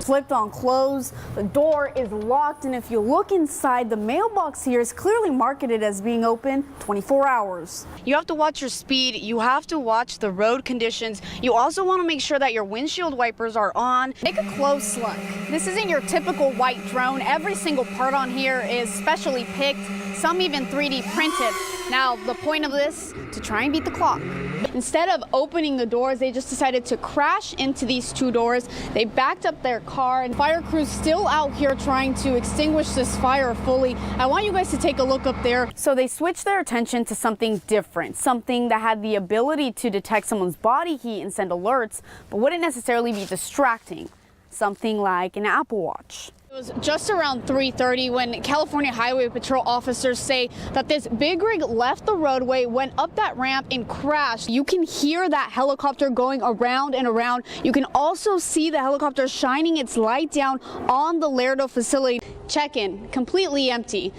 Slipped on clothes, the door is locked, and if you look inside, the mailbox here is clearly marketed as being open 24 hours. You have to watch your speed, you have to watch the road conditions. You also want to make sure that your windshield wipers are on. Take a close look. This isn't your typical white drone. Every single part on here is specially picked, some even 3D printed. Now, the point of this, to try and beat the clock. Instead of opening the doors, they just decided to crash into these two doors. They backed up their car, and fire crews still out here trying to extinguish this fire fully. I want you guys to take a look up there. So they switched their attention to something different, something that had the ability to detect someone's body heat and send alerts, but wouldn't necessarily be distracting. Something like an Apple Watch. It was just around 3:30 when California Highway Patrol officers say that this big rig left the roadway, went up that ramp and crashed. You can hear that helicopter going around and around. You can also see the helicopter shining its light down on the Laredo facility. Check-in, completely empty.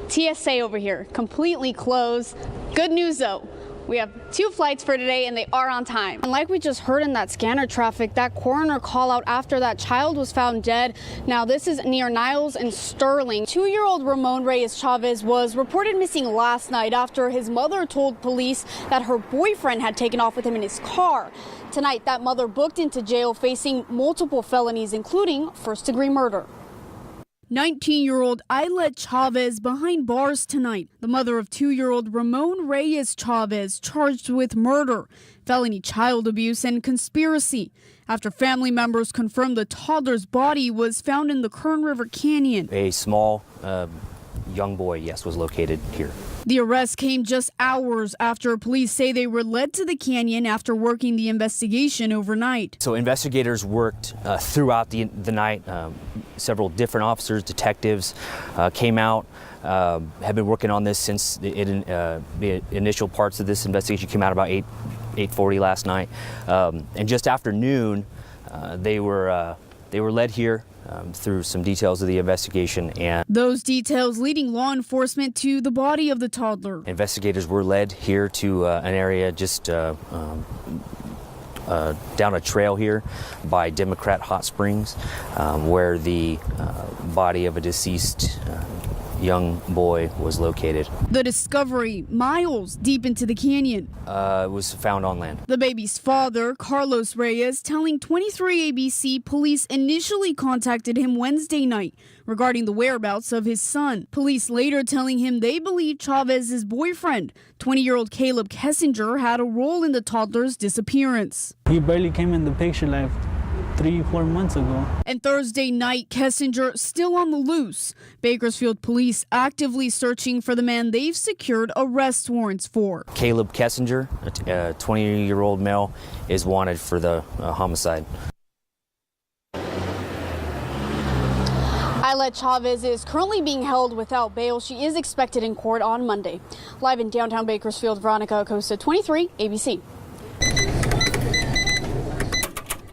TSA over here, completely closed. Good news though. We have 2 flights for today and they are on time. And like we just heard in that scanner traffic, that coroner call out after that child was found dead. Now this is near Niles and Sterling. 2-year-old Ramon Reyes Chavez was reported missing last night after his mother told police that her boyfriend had taken off with him in his car. Tonight, that mother booked into jail facing multiple felonies, including first-degree murder. 19-year-old Islet Chavez behind bars tonight. The mother of 2-year-old Ramon Reyes Chavez charged with murder, felony child abuse, and conspiracy after family members confirmed the toddler's body was found in the Kern River Canyon. A small young boy, yes, was located here. The arrest came just hours after police say they were led to the canyon after working the investigation overnight. So investigators worked throughout the night. Several different officers, detectives came out, have been working on this since the initial parts of this investigation came out about 8:40 last night. And just after noon, they were led here through some details of the investigation, and those details leading law enforcement to the body of the toddler. Investigators were led here to an area just down a trail here by Democrat Hot Springs, where the body of a deceased young boy was located. The discovery miles deep into the canyon. It was found on land. The baby's father, Carlos Reyes, telling 23 ABC police initially contacted him Wednesday night regarding the whereabouts of his son. Police later telling him they believe Chavez's boyfriend, 20-year-old Caleb Kessinger, had a role in the toddler's disappearance. He barely came in the picture like 3-4 months ago. And Thursday night, Kessinger still on the loose. Bakersfield police actively searching for the man they've secured arrest warrants for. Caleb Kessinger, a 20-year-old male, is wanted for the homicide. Islet Chavez is currently being held without bail. She is expected in court on Monday. Live in downtown Bakersfield, Veronica Acosta, 23 ABC.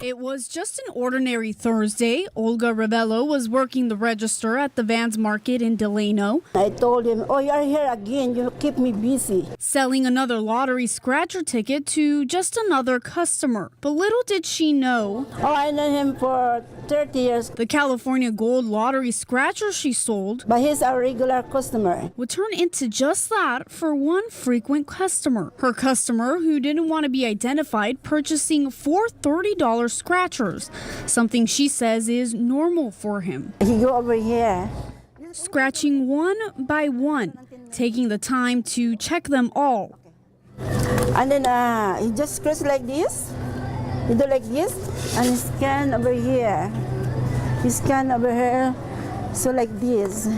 It was just an ordinary Thursday. Olga Ravello was working the register at the Vans Market in Delano. I told him, oh, you're here again. You keep me busy. Selling another lottery scratcher ticket to just another customer. But little did she know. Oh, I know him for 30 years. The California Gold Lottery scratcher she sold, But he's a regular customer. would turn into just that for one frequent customer. Her customer, who didn't want to be identified, purchasing 4 $30 scratchers, something she says is normal for him. He go over here. Scratching one by one, taking the time to check them all. And then he just scratch like this. He do like this and he scan over here. He scan over here, so like this.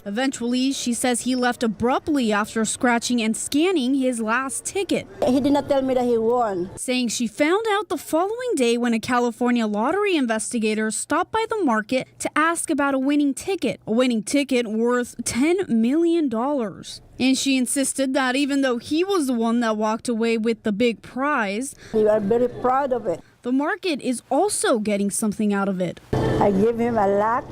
Eventually, she says he left abruptly after scratching and scanning his last ticket. He did not tell me that he won. Saying she found out the following day when a California lottery investigator stopped by the market to ask about a winning ticket worth $10 million. And she insisted that even though he was the one that walked away with the big prize, We are very proud of it. the market is also getting something out of it. I give him a lot.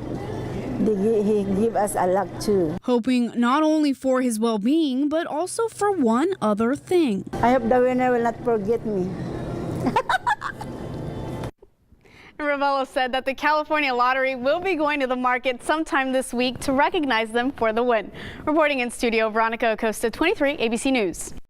He give us a lot too. Hoping not only for his well-being, but also for one other thing. I hope the winner will not forget me. Ravello said that the California Lottery will be going to the market sometime this week to recognize them for the win. Reporting in studio, Veronica Acosta, 23 ABC News.